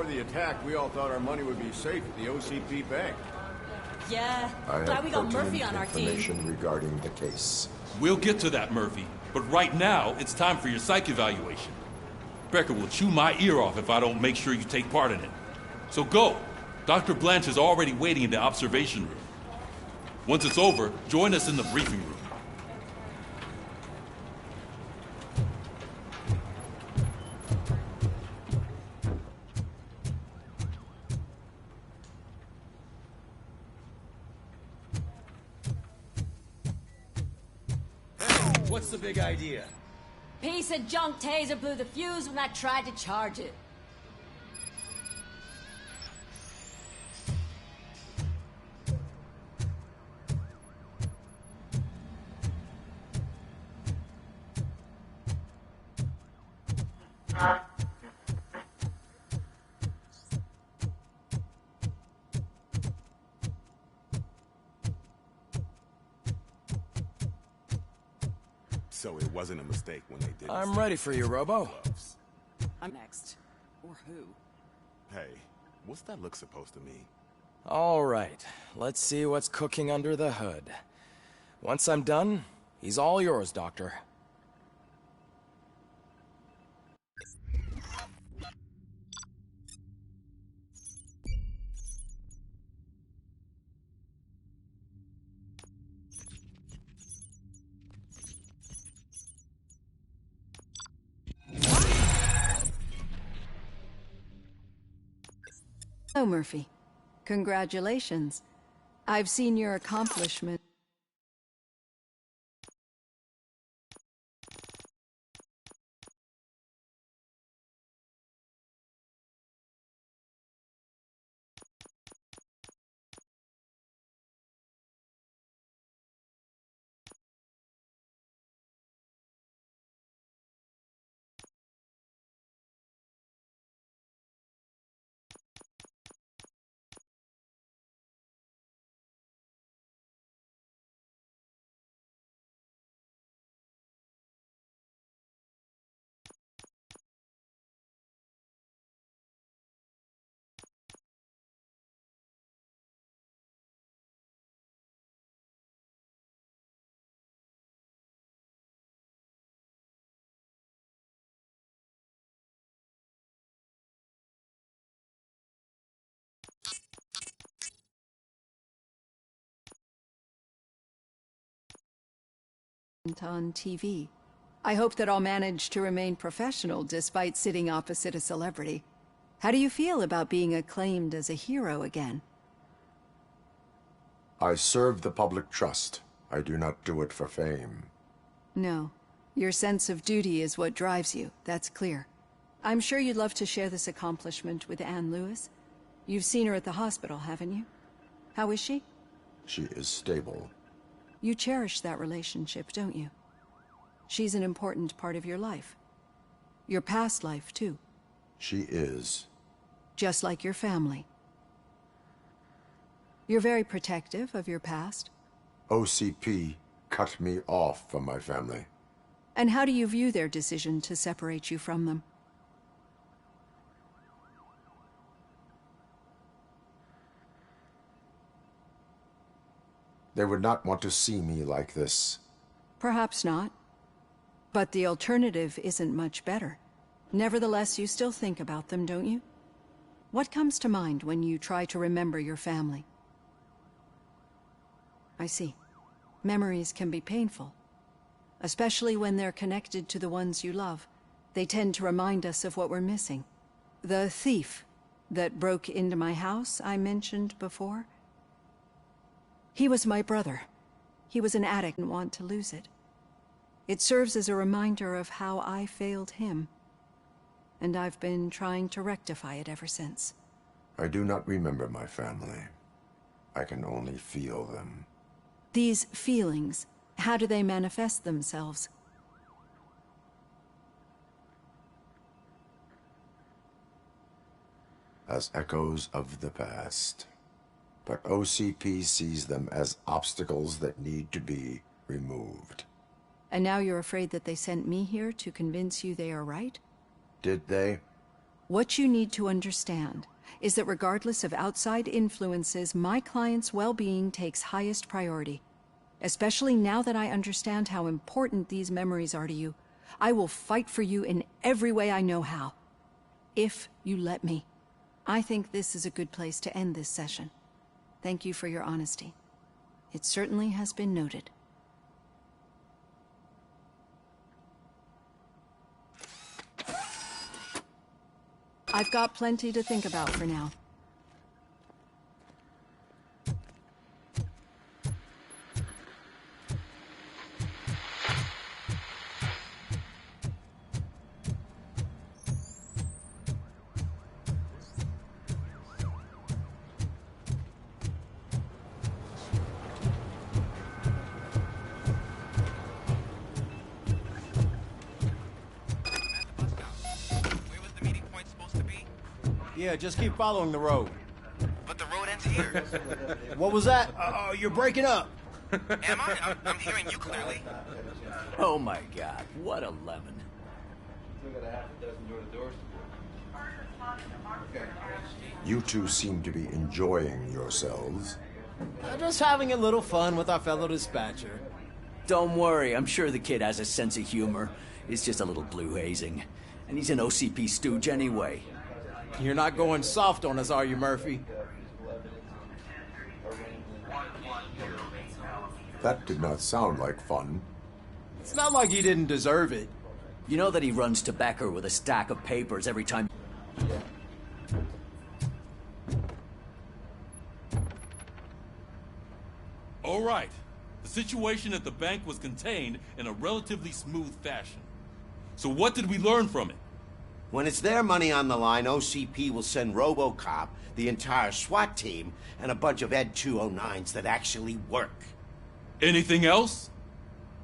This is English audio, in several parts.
the attack, we all thought our money would be safe at the OCP bank. Yeah, I glad we have got Murphy pertinent on our team. information regarding the case. We'll get to that, Murphy. But right now, it's time for your psych evaluation. Becker will chew my ear off if I don't make sure you take part in it. So go. Dr. Blanche is already waiting in the observation room. Once it's over, join us in the briefing room. What's the big idea? Piece of junk taser blew the fuse when I tried to charge it. So it wasn't a mistake when they did. I'm ready for you, Robo. I'm next. Or who? Hey, what's that look supposed to mean? All right, let's see what's cooking under the hood. Once I'm done, he's all yours, Doctor. Hello, Murphy. Congratulations. I've seen your accomplishment. On TV. I hope that I'll manage to remain professional despite sitting opposite a celebrity. How do you feel about being acclaimed as a hero again? I serve the public trust. I do not do it for fame. No. Your sense of duty is what drives you, that's clear. I'm sure you'd love to share this accomplishment with Anne Lewis. You've seen her at the hospital, haven't you? How is she? She is stable. You cherish that relationship, don't you? She's an important part of your life. Your past life, too. She is. Just like your family. You're very protective of your past. OCP cut me off from my family. And how do you view their decision to separate you from them? They would not want to see me like this. Perhaps not. But the alternative isn't much better. Nevertheless, you still think about them, don't you? What comes to mind when you try to remember your family? I see. Memories can be painful. Especially when they're connected to the ones you love. They tend to remind us of what we're missing. The thief that broke into my house I mentioned before. He was my brother. He was an addict and want to lose it. It serves as a reminder of how I failed him. And I've been trying to rectify it ever since. I do not remember my family. I can only feel them. These feelings, how do they manifest themselves? As echoes of the past. But OCP sees them as obstacles that need to be removed. And now you're afraid that they sent me here to convince you they are right? Did they? What you need to understand is that regardless of outside influences, my client's well-being takes highest priority. Especially now that I understand how important these memories are to you, I will fight for you in every way I know how. If you let me. I think this is a good place to end this session. Thank you for your honesty. It certainly has been noted. I've got plenty to think about for now. Yeah, just keep following the road. But the road ends here. What was that? You're breaking up. Am I? I'm hearing you clearly. Oh my god, what a lemon. You two seem to be enjoying yourselves. Just having a little fun with our fellow dispatcher. Don't worry, I'm sure the kid has a sense of humor. It's just a little blue hazing. And he's an OCP stooge anyway. You're not going soft on us, are you, Murphy? That did not sound like fun. It's not like he didn't deserve it. You know that he runs to Becker with a stack of papers every time... All right. The situation at the bank was contained in a relatively smooth fashion. So what did we learn from it? When it's their money on the line, OCP will send RoboCop, the entire SWAT team, and a bunch of Ed 209s that actually work. Anything else?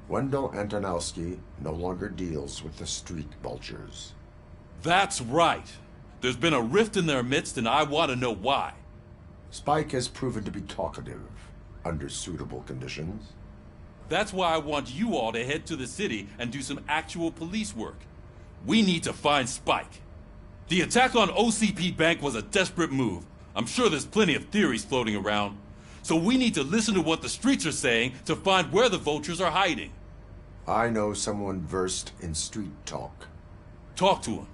Wendell Antonowski no longer deals with the street vultures. That's right. There's been a rift in their midst, and I want to know why. Spike has proven to be talkative under suitable conditions. That's why I want you all to head to the city and do some actual police work. We need to find Spike. The attack on OCP Bank was a desperate move. I'm sure there's plenty of theories floating around. So we need to listen to what the streets are saying to find where the vultures are hiding. I know someone versed in street talk. Talk to him.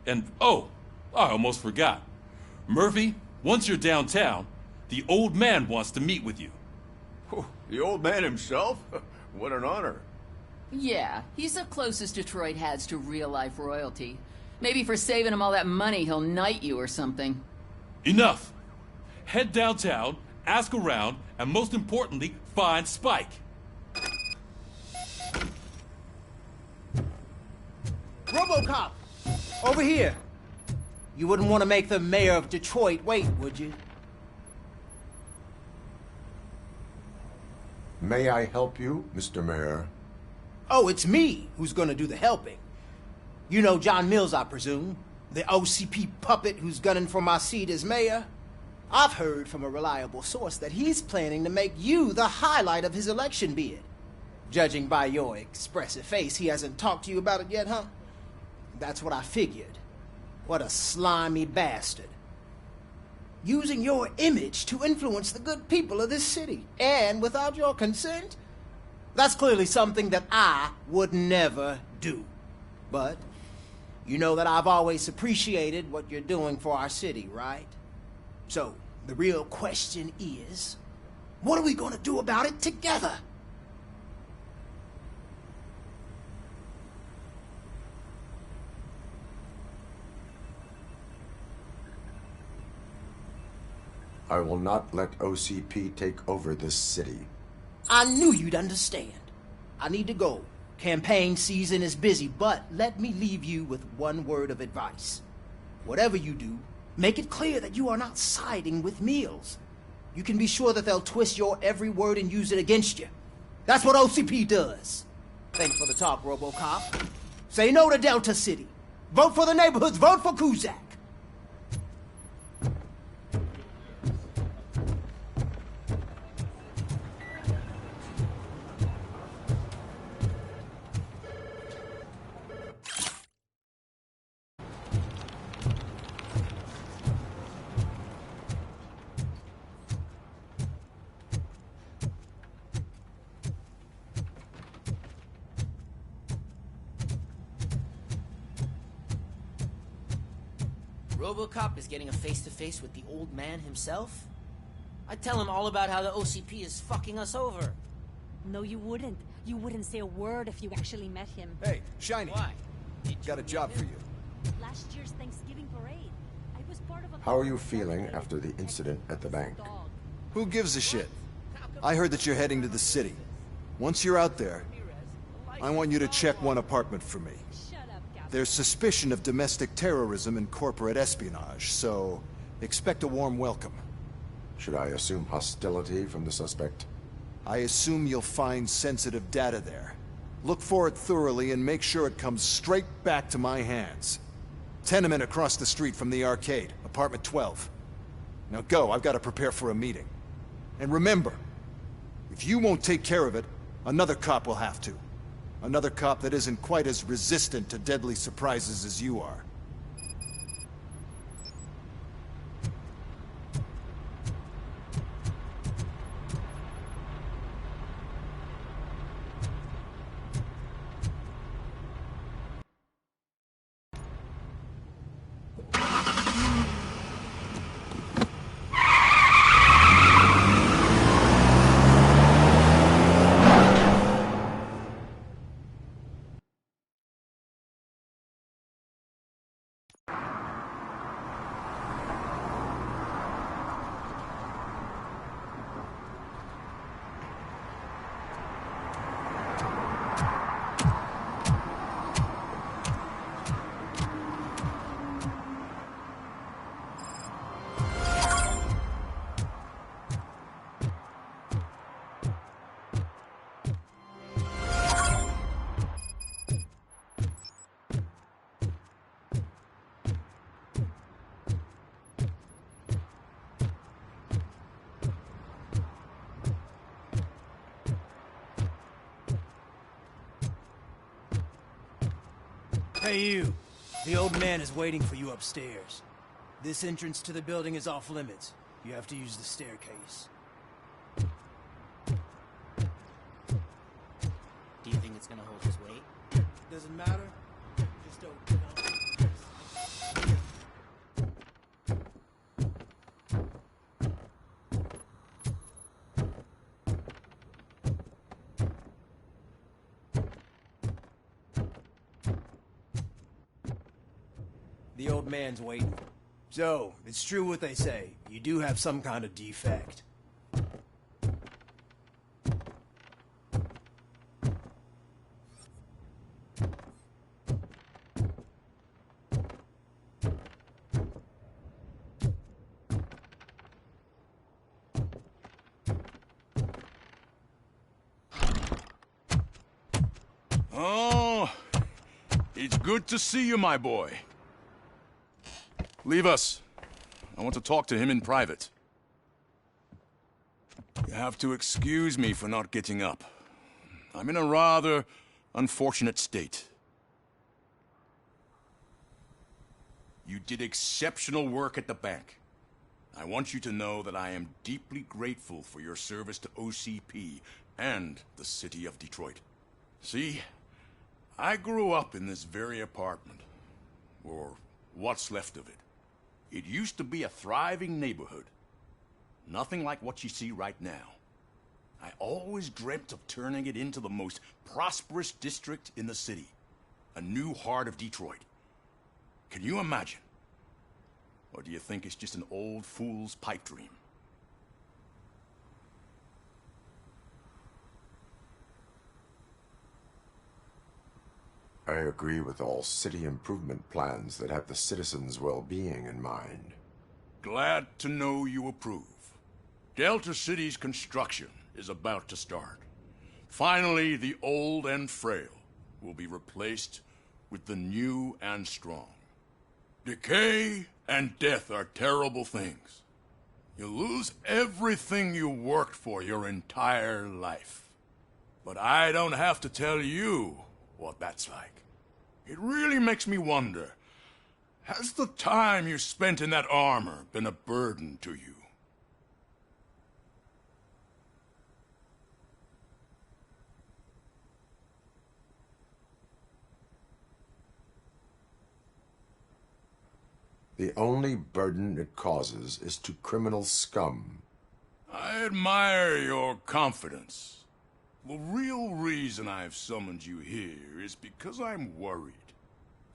And, oh, I almost forgot. Murphy, once you're downtown, the old man wants to meet with you. Oh, the old man himself? What an honor. Yeah, he's the closest Detroit has to real-life royalty. Maybe for saving him all that money, he'll knight you or something. Enough! Head downtown, ask around, and most importantly, find Spike. RoboCop! Over here! You wouldn't want to make the mayor of Detroit wait, would you? May I help you, Mr. Mayor? Oh, it's me who's gonna do the helping. You know John Mills, I presume? The OCP puppet who's gunning for my seat as mayor? I've heard from a reliable source that he's planning to make you the highlight of his election bid. Judging by your expressive face, he hasn't talked to you about it yet, huh? That's what I figured. What a slimy bastard. Using your image to influence the good people of this city, and without your consent? That's clearly something that I would never do. But you know that I've always appreciated what you're doing for our city, right? So, the real question is, what are we gonna do about it together? I will not let OCP take over this city. I knew you'd understand. I need to go. Campaign season is busy, but let me leave you with one word of advice. Whatever you do, make it clear that you are not siding with Mills. You can be sure that they'll twist your every word and use it against you. That's what OCP does. Thanks for the talk, RoboCop. Say no to Delta City. Vote for the neighborhoods. Vote for Kuzak. RoboCop is getting a face-to-face with the old man himself? I'd tell him all about how the OCP is fucking us over. No, you wouldn't. You wouldn't say a word if you actually met him. Hey, Shiny. Why? Got a job for you. Last year's Thanksgiving parade. I was part of a... How are you feeling after the incident at the bank? Who gives a shit? I heard that you're heading to the city. Once you're out there, I want you to check one apartment for me. There's suspicion of domestic terrorism and corporate espionage, so expect a warm welcome. Should I assume hostility from the suspect? I assume you'll find sensitive data there. Look for it thoroughly and make sure it comes straight back to my hands. Tenement across the street from the arcade, apartment 12. Now go, I've got to prepare for a meeting. And remember, if you won't take care of it, another cop will have to. Another cop that isn't quite as resistant to deadly surprises as you are. Hey you, the old man is waiting for you upstairs. This entrance to the building is off limits. You have to use the staircase. Do you think it's gonna hold his weight? Doesn't matter. Just open it up. The old man's waiting. So, it's true what they say. You do have some kind of defect. Oh, it's good to see you, my boy. Leave us. I want to talk to him in private. You have to excuse me for not getting up. I'm in a rather unfortunate state. You did exceptional work at the bank. I want you to know that I am deeply grateful for your service to OCP and the city of Detroit. See, I grew up in this very apartment, or what's left of it. It used to be a thriving neighborhood. Nothing like what you see right now. I always dreamt of turning it into the most prosperous district in the city. A new heart of Detroit. Can you imagine? Or do you think it's just an old fool's pipe dream? I agree with all city improvement plans that have the citizens' well-being in mind. Glad to know you approve. Delta City's construction is about to start. Finally, the old and frail will be replaced with the new and strong. Decay and death are terrible things. You lose everything you worked for your entire life. But I don't have to tell you what that's like. It really makes me wonder, has the time you spent in that armor been a burden to you? The only burden it causes is to criminal scum. I admire your confidence. The real reason I've summoned you here is because I'm worried.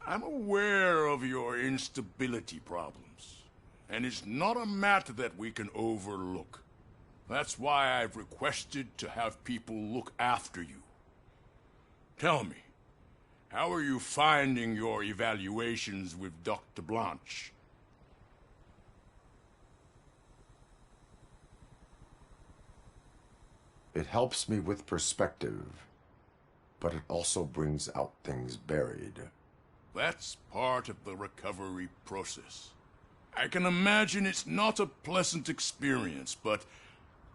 I'm aware of your instability problems, and it's not a matter that we can overlook. That's why I've requested to have people look after you. Tell me, how are you finding your evaluations with Dr. Blanche? It helps me with perspective, but it also brings out things buried. That's part of the recovery process. I can imagine it's not a pleasant experience, but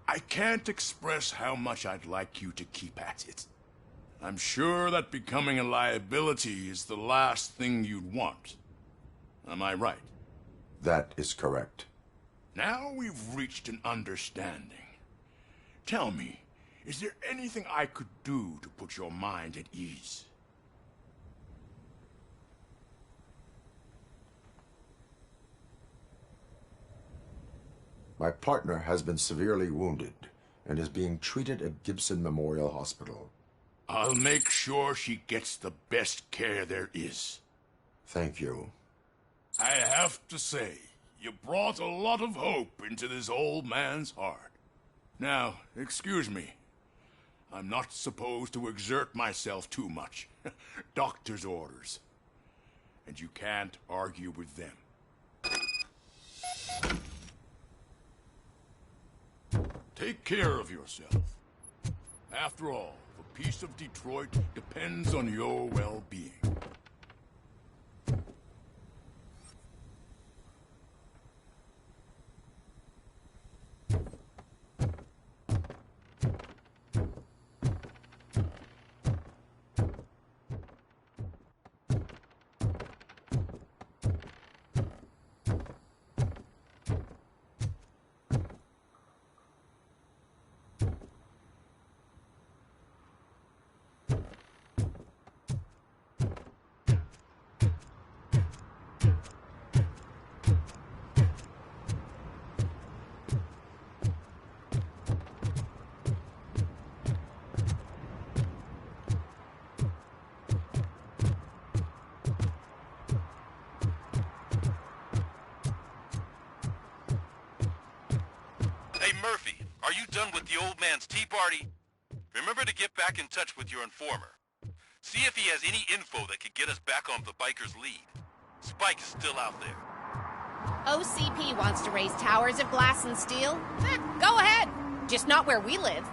I can't express how much I'd like you to keep at it. I'm sure that becoming a liability is the last thing you'd want. Am I right? That is correct. Now we've reached an understanding. Tell me, is there anything I could do to put your mind at ease? My partner has been severely wounded and is being treated at Gibson Memorial Hospital. I'll make sure she gets the best care there is. Thank you. I have to say, you brought a lot of hope into this old man's heart. Now, excuse me. I'm not supposed to exert myself too much. Doctor's orders. And you can't argue with them. Take care of yourself. After all, the peace of Detroit depends on your well-being. Hey, Murphy, are you done with the old man's tea party? Remember to get back in touch with your informer. See if he has any info that could get us back on the biker's lead. Spike is still out there. OCP wants to raise towers of glass and steel? Go ahead. Just not where we live.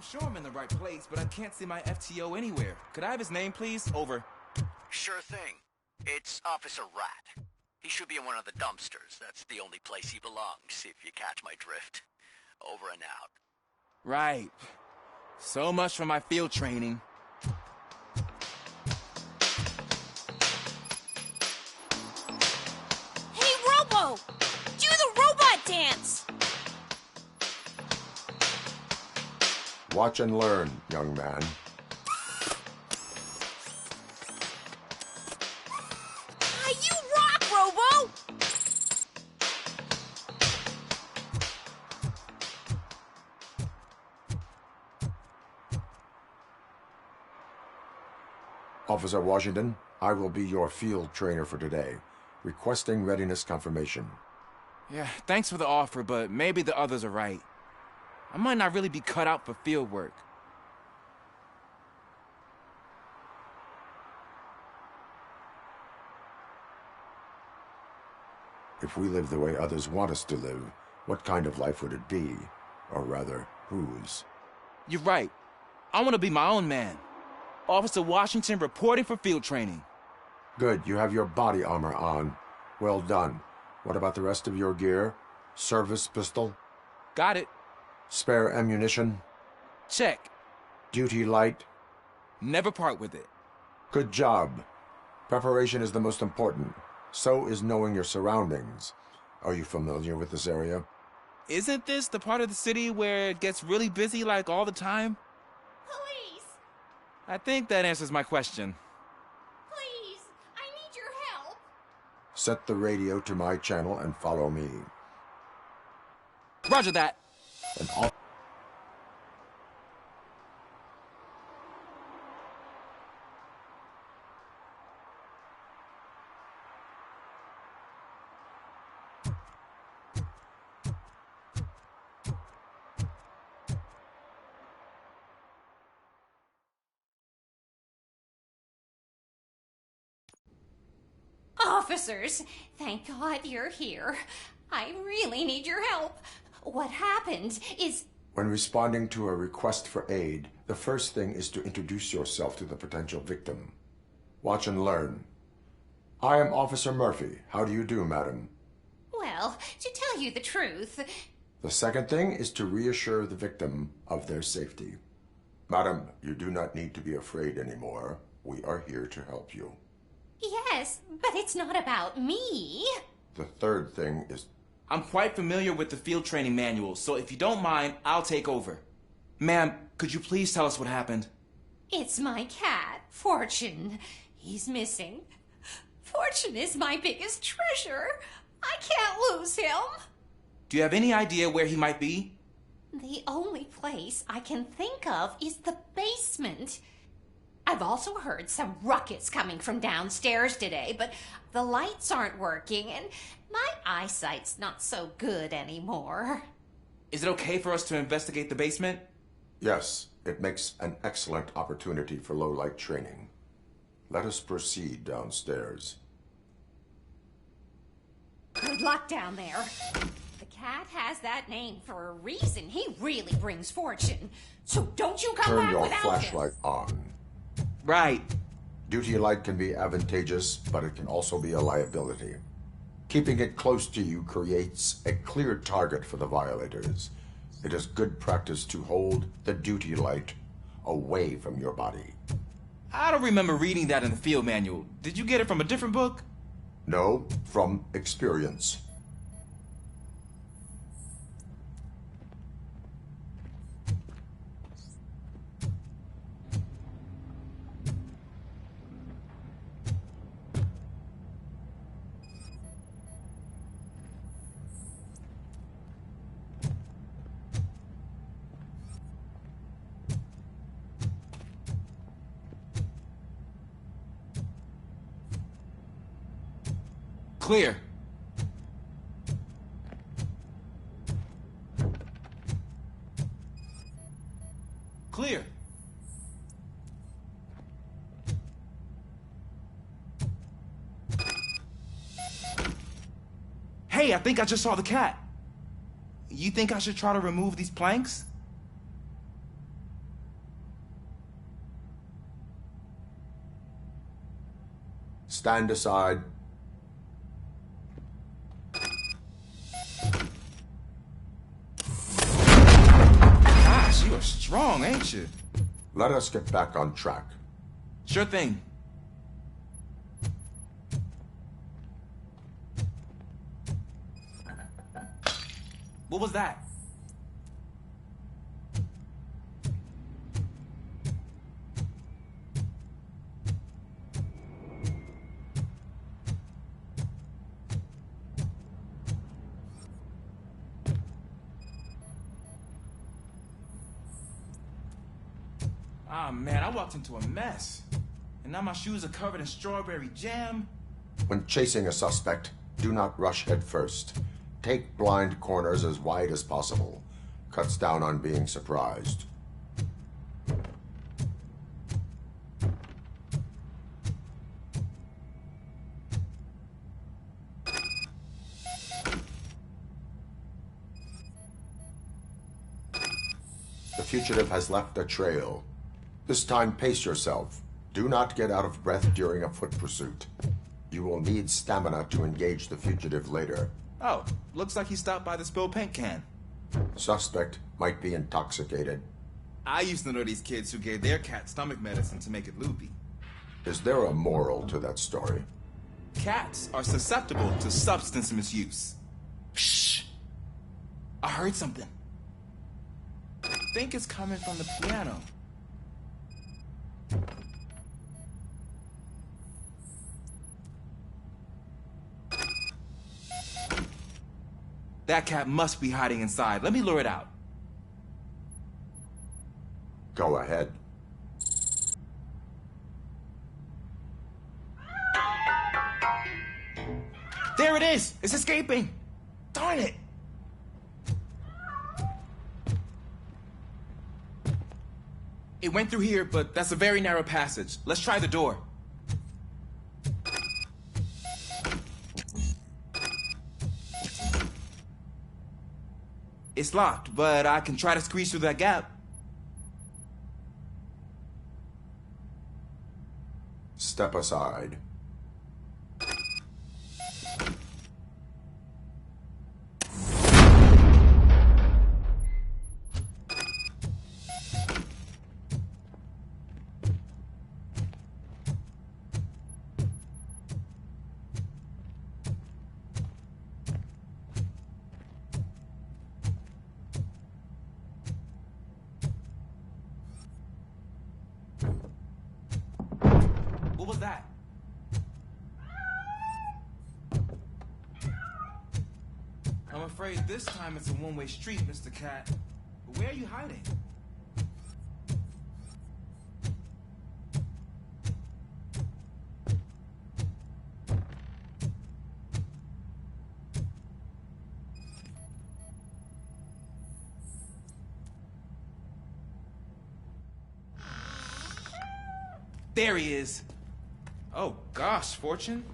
Sure I'm in the right place, but I can't see my FTO anywhere. Could I have his name, please? Over. Sure thing. It's Officer Rat. He should be in one of the dumpsters. That's the only place he belongs, if you catch my drift. Over and out. Right. So much for my field training. Hey, Robo! Do the robot dance! Watch and learn, young man. You rock, Robo! Officer Washington, I will be your field trainer for today. Requesting readiness confirmation. Yeah, thanks for the offer, but maybe the others are right. I might not really be cut out for field work. If we live the way others want us to live, what kind of life would it be? Or rather, whose? You're right. I want to be my own man. Officer Washington reporting for field training. Good, you have your body armor on. Well done. What about the rest of your gear? Service pistol? Got it. Spare ammunition? Check. Duty light? Never part with it. Good job. Preparation is the most important. So is knowing your surroundings. Are you familiar with this area? Isn't this the part of the city where it gets really busy like all the time? Police! I think that answers my question. Please! I need your help! Set the radio to my channel and follow me. Roger that. And all Officers, thank God you're here. I really need your help. What happened is... When responding to a request for aid, the first thing is to introduce yourself to the potential victim. Watch and learn. I am Officer Murphy. How do you do, madam? Well, to tell you the truth... The second thing is to reassure the victim of their safety. Madam, you do not need to be afraid anymore. We are here to help you. Yes, but it's not about me. The third thing is... I'm quite familiar with the field training manual, so if you don't mind, I'll take over. Ma'am, could you please tell us what happened? It's my cat, Fortune. He's missing. Fortune is my biggest treasure. I can't lose him. Do you have any idea where he might be? The only place I can think of is the basement. I've also heard some ruckus coming from downstairs today, but the lights aren't working and my eyesight's not so good anymore. Is it okay for us to investigate the basement? Yes, it makes an excellent opportunity for low-light training. Let us proceed downstairs. Good luck down there. The cat has that name for a reason. He really brings fortune. So don't you come Turn back your without flashlight him. on. Right. Duty light can be advantageous, but it can also be a liability. Keeping it close to you creates a clear target for the violators. It is good practice to hold the duty light away from your body. I don't remember reading that in the field manual. Did you get it from a different book? No, from experience. Clear. Clear. Hey, I think I just saw the cat. You think I should try to remove these planks? Stand aside. Gosh, you are strong, ain't you? Let us get back on track. Sure thing. What was that? Ah, man, I walked into a mess. And now my shoes are covered in strawberry jam. When chasing a suspect, do not rush head first. Take blind corners as wide as possible. Cuts down on being surprised. fugitive has left a trail. This time, pace yourself. Do not get out of breath during a foot pursuit. You will need stamina to engage the fugitive later. Oh, looks like he stopped by the spilled paint can. Suspect might be intoxicated. I used to know these kids who gave their cat stomach medicine to make it loopy. Is there a moral to that story? Cats are susceptible to substance misuse. Shh! I heard something. I think it's coming from the piano. That cat must be hiding inside. Let me lure it out. Go ahead. There it is! It's escaping! Darn it! It went through here, but that's a very narrow passage. Let's try the door. It's locked, but I can try to squeeze through that gap. Step aside. What was that? I'm afraid this time it's a one-way street, Mr. Cat. But where are you hiding? There he is. Oh gosh, Fortune.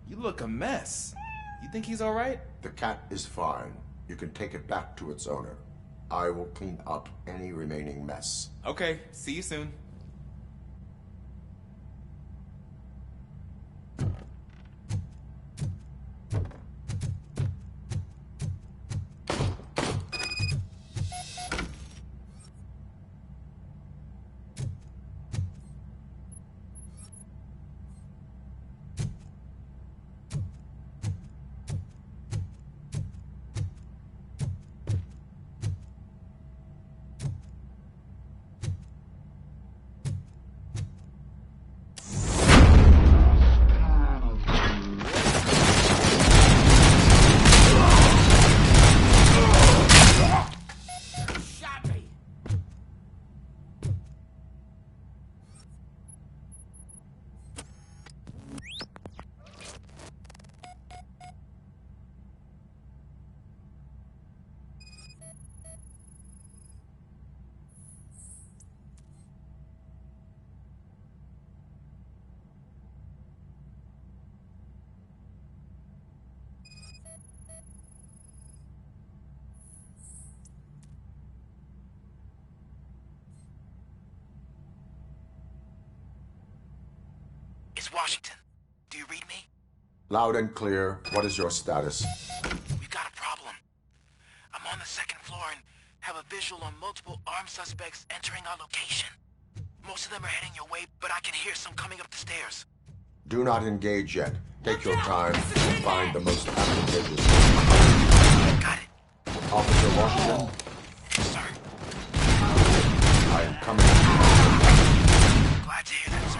You look a mess. You think he's all right? The cat is fine. You can take it back to its owner. I will clean up any remaining mess. Okay, see you soon. It's Washington. Do you read me? Loud and clear. What is your status? We've got a problem. I'm on the second floor and have a visual on multiple armed suspects entering our location. Most of them are heading your way, but I can hear some coming up the stairs. Do not engage yet. Take your time and find the most advantageous. Got it. Officer Washington? Sir. I am coming. Glad to hear that, sir.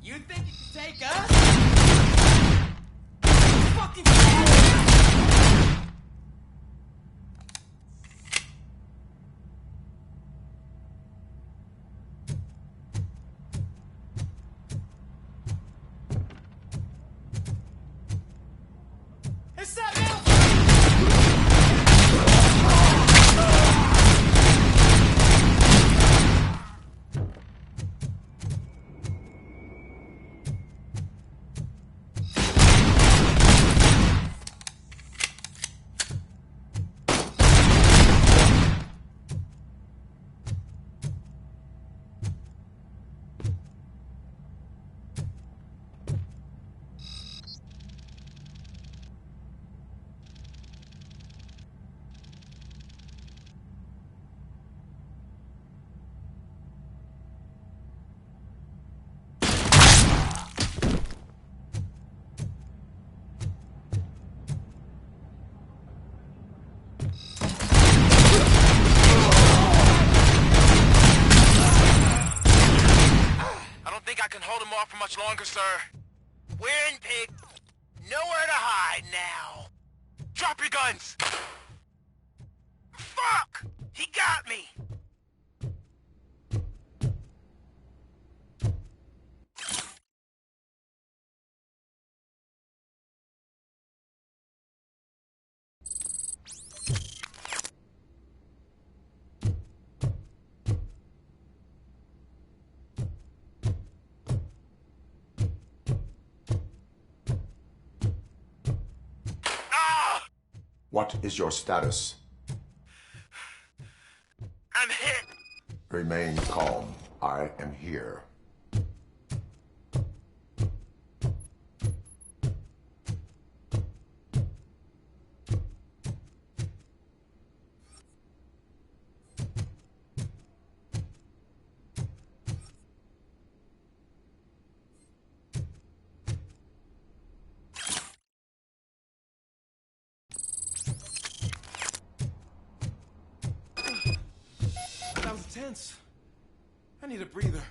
You think you can take us? Fucking longer, sir. We're in Pig. Nowhere to hide now. Drop your guns! Fuck! He got me! What is your status? I'm hit. Remain calm. I am here. That was tense. I need a breather.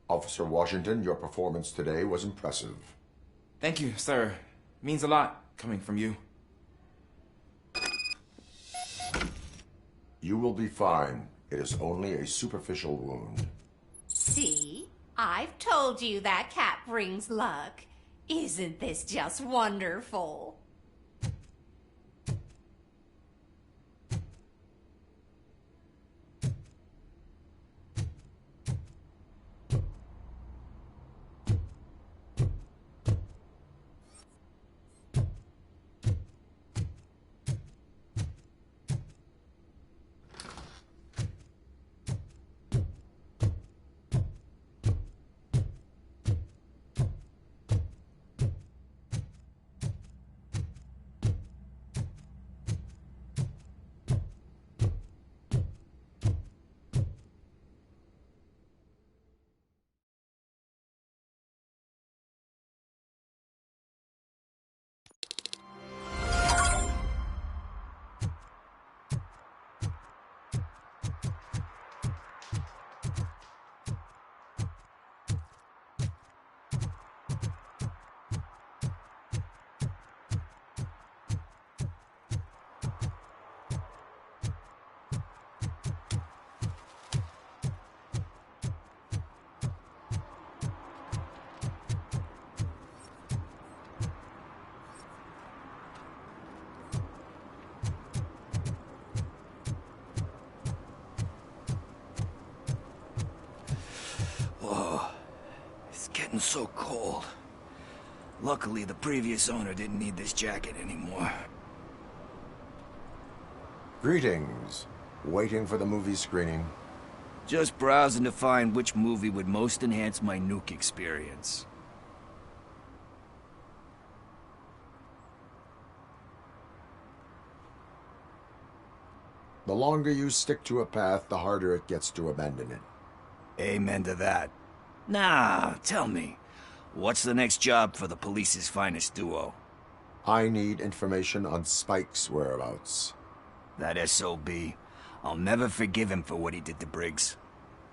Officer Washington, your performance today was impressive. Thank you, sir. Means a lot coming from you. You will be fine. It is only a superficial wound. See? I've told you that cat brings luck. Isn't this just wonderful? Getting so cold. Luckily, the previous owner didn't need this jacket anymore. Greetings. Waiting for the movie screening. Just browsing to find which movie would most enhance my nuke experience. The longer you stick to a path, the harder it gets to abandon it. Amen to that. Nah, tell me, what's the next job for the police's finest duo? I need information on Spike's whereabouts. That SOB. I'll never forgive him for what he did to Briggs.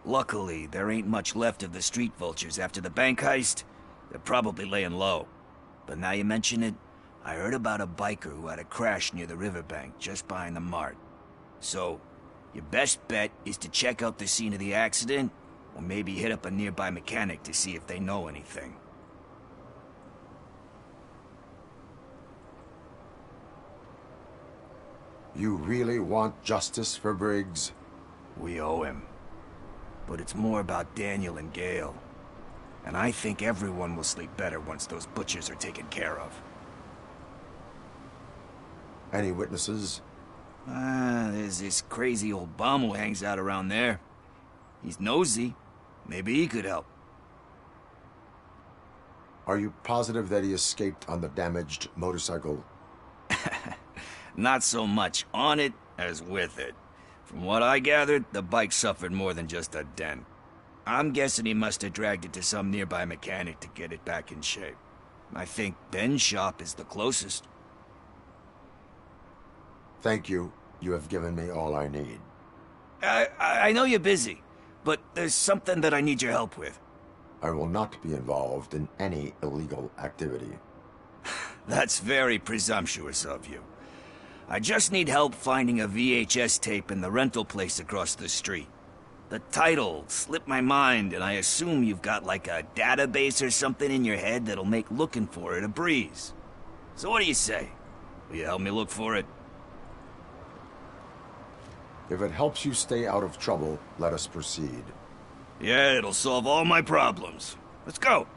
Luckily, there ain't much left of the street vultures after the bank heist. They're probably laying low. But now you mention it, I heard about a biker who had a crash near the riverbank just behind the mart. So, your best bet is to check out the scene of the accident, or maybe hit up a nearby mechanic to see if they know anything. You really want justice for Briggs? We owe him. But it's more about Daniel and Gale. And I think everyone will sleep better once those butchers are taken care of. Any witnesses? There's this crazy old bum who hangs out around there. He's nosy. Maybe he could help. Are you positive that he escaped on the damaged motorcycle? Not so much on it as with it. From what I gathered, the bike suffered more than just a dent. I'm guessing he must have dragged it to some nearby mechanic to get it back in shape. I think Ben's shop is the closest. Thank you. You have given me all I need. I know you're busy, but there's something that I need your help with. I will not be involved in any illegal activity. That's very presumptuous of you. I just need help finding a VHS tape in the rental place across the street. The title slipped my mind, and I assume you've got like a database or something in your head that'll make looking for it a breeze. So what do you say? Will you help me look for it? If it helps you stay out of trouble, let us proceed. Yeah, it'll solve all my problems. Let's go.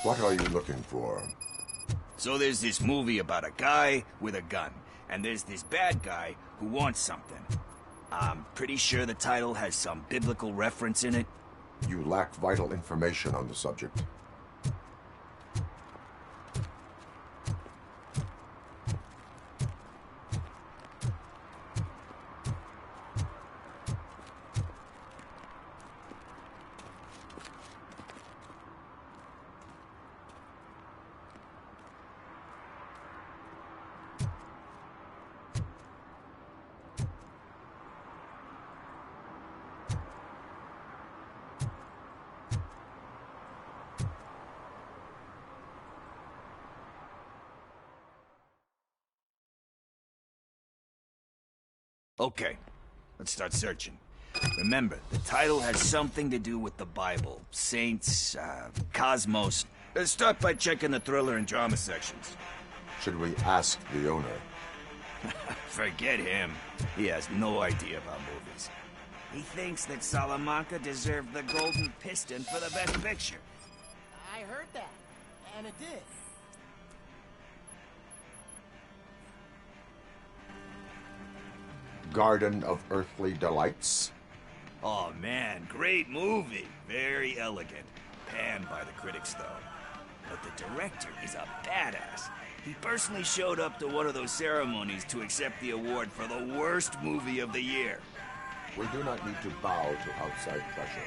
What are you looking for? So there's this movie about a guy with a gun, and there's this bad guy who wants something. I'm pretty sure the title has some biblical reference in it. You lack vital information on the subject. Okay, let's start searching. Remember, the title has something to do with the Bible, saints, cosmos. Let's start by checking the thriller and drama sections. Should we ask the owner? Forget him. He has no idea about movies. He thinks that Salamanca deserved the Golden Piston for the Best Picture. I heard that, and it did. Garden of Earthly Delights? Oh man, great movie. Very elegant. Panned by the critics though. But the director is a badass. He personally showed up to one of those ceremonies to accept the award for the worst movie of the year. We do not need to bow to outside pressure.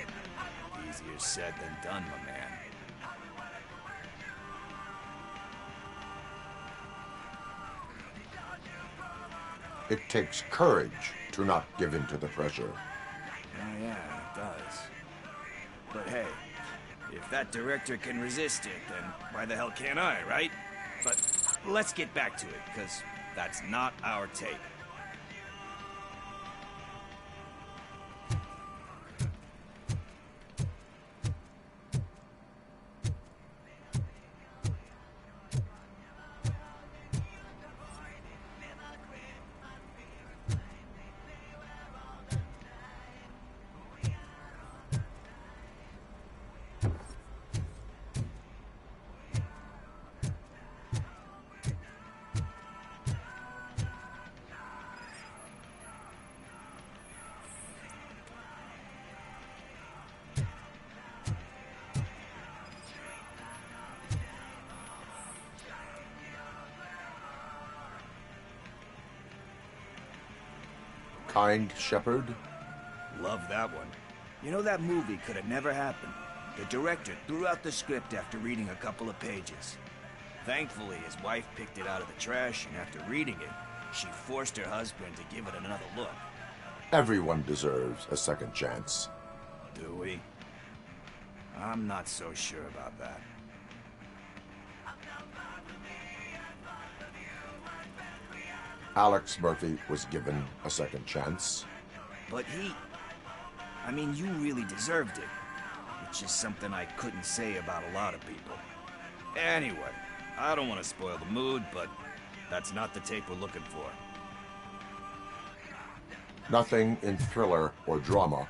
Easier said than done, my man. It takes courage to not give in to the pressure. Yeah, it does. But hey, if that director can resist it, then why the hell can't I, right? But let's get back to it, because that's not our tape. Kind Shepherd? Love that one. You know, that movie could have never happened. The director threw out the script after reading a couple of pages. Thankfully, his wife picked it out of the trash, and after reading it, she forced her husband to give it another look. Everyone deserves a second chance. Do we? I'm not so sure about that. Alex Murphy was given a second chance. But I mean, you really deserved it. Which is something I couldn't say about a lot of people. Anyway, I don't want to spoil the mood, but that's not the tape we're looking for. Nothing in thriller or drama.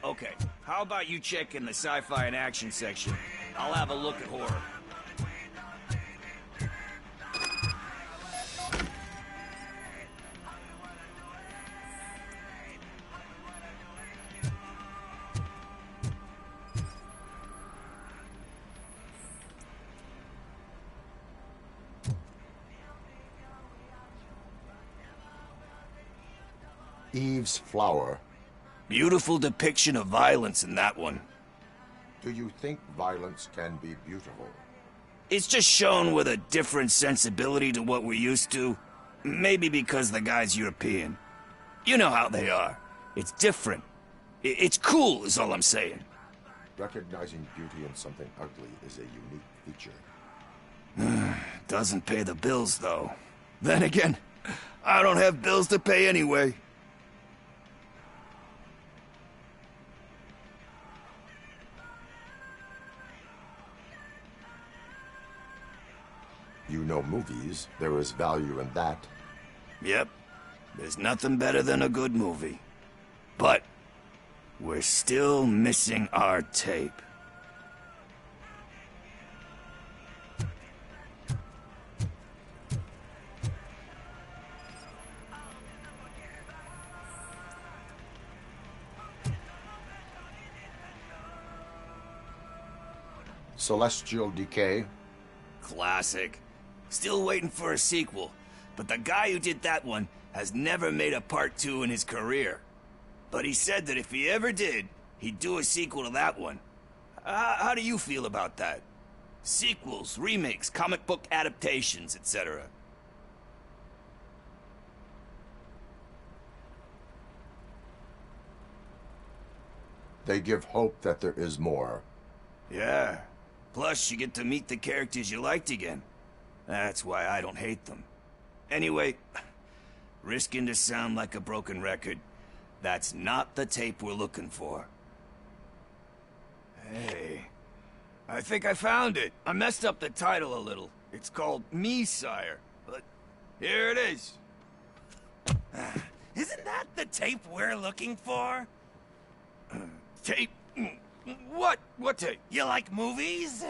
Okay, how about you check in the sci-fi and action section? I'll have a look at horror. Eve's Flower. Beautiful depiction of violence in that one. Do you think violence can be beautiful? It's just shown with a different sensibility to what we're used to. Maybe because the guy's European. You know how they are. It's different. It's cool, is all I'm saying. Recognizing beauty in something ugly is a unique feature. Doesn't pay the bills, though. Then again, I don't have bills to pay anyway. You know movies. There is value in that. Yep. There's nothing better than a good movie. But we're still missing our tape. Celestial Decay. Classic. Still waiting for a sequel, but the guy who did that one has never made a part 2 in his career. But he said that if he ever did, he'd do a sequel to that one. How do you feel about that? Sequels, remakes, comic book adaptations, etc. They give hope that there is more. Yeah. Plus, you get to meet the characters you liked again. That's why I don't hate them. Anyway, risking to sound like a broken record, that's not the tape we're looking for. Hey, I think I found it. I messed up the title a little. It's called Me, Sire, but here it is. Isn't that the tape we're looking for? Tape? What? What tape? You like movies?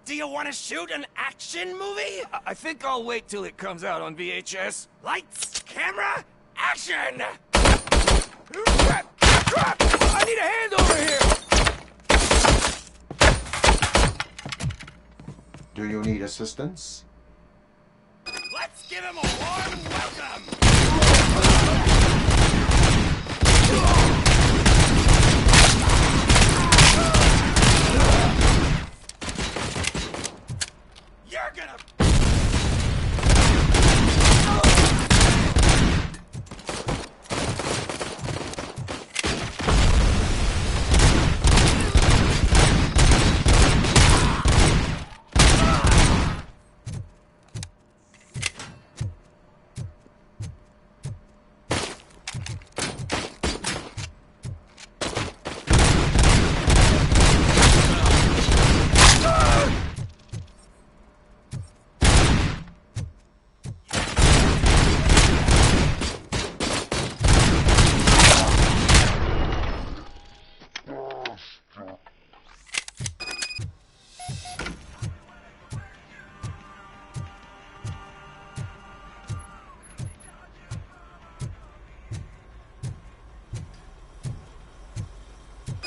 Do you want to shoot an action movie? I think I'll wait till it comes out on VHS. Lights, camera, action! Crap! Crap! I need a hand over here! Do you need assistance? Let's give him a warm welcome! You're gonna...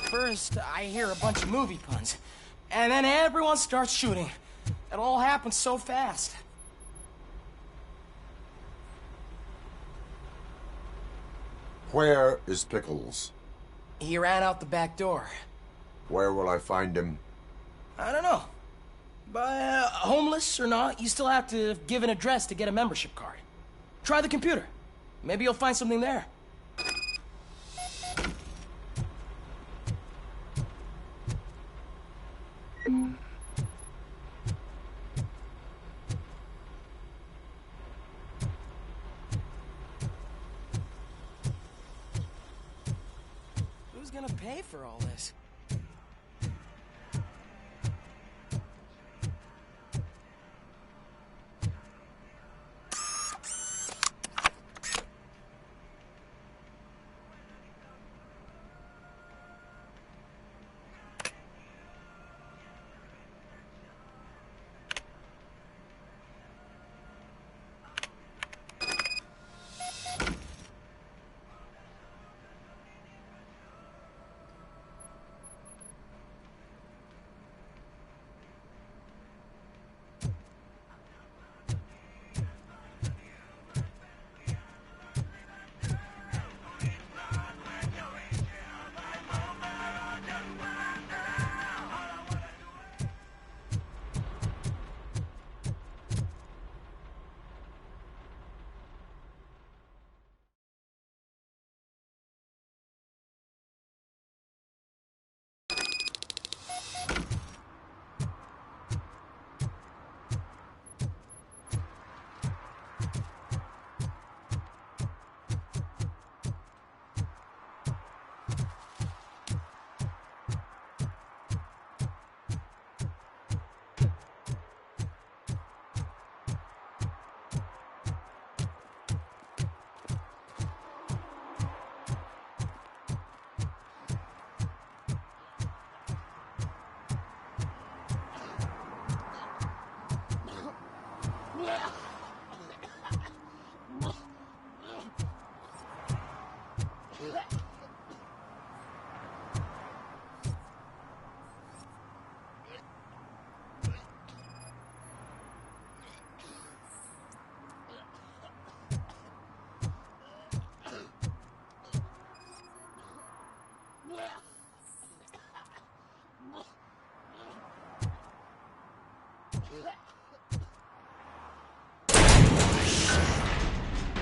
First, I hear a bunch of movie puns, and then everyone starts shooting. It all happens so fast. Where is Pickles? He ran out the back door. Where will I find him? I don't know. But homeless or not, you still have to give an address to get a membership card. Try the computer. Maybe you'll find something there. Who's gonna pay for all this?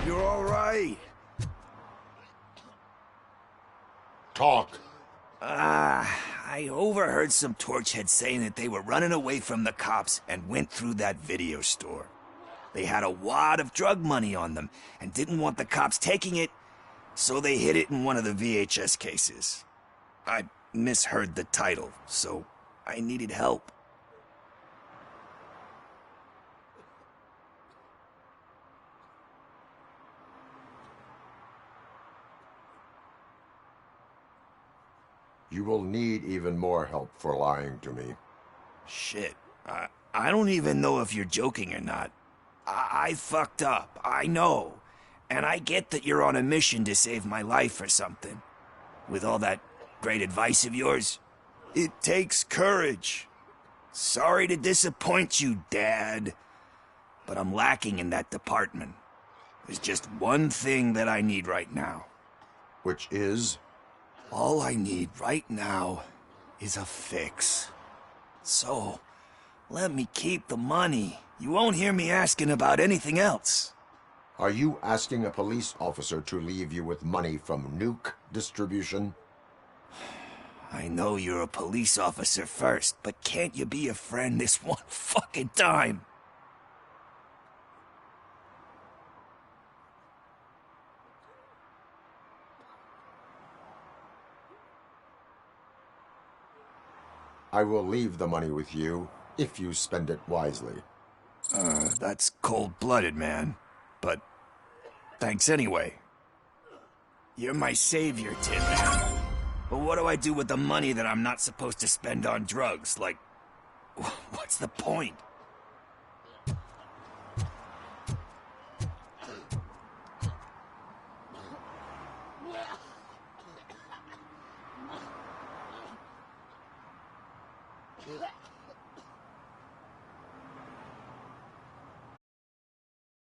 You're all right. Talk. I overheard some torchheads saying that they were running away from the cops and went through that video store. They had a wad of drug money on them and didn't want the cops taking it, so they hid it in one of the VHS cases. I misheard the title, so I needed help. You will need even more help for lying to me. Shit. I don't even know if you're joking or not. I fucked up, I know. And I get that you're on a mission to save my life or something. With all that great advice of yours, it takes courage. Sorry to disappoint you, Dad. But I'm lacking in that department. There's just one thing that I need right now. Which is? All I need right now is a fix. So, let me keep the money. You won't hear me asking about anything else. Are you asking a police officer to leave you with money from nuke distribution? I know you're a police officer first, but can't you be a friend this one fucking time? I will leave the money with you, if you spend it wisely. That's cold-blooded, man. But thanks anyway. You're my savior, Tin Man. But what do I do with the money that I'm not supposed to spend on drugs? Like, what's the point?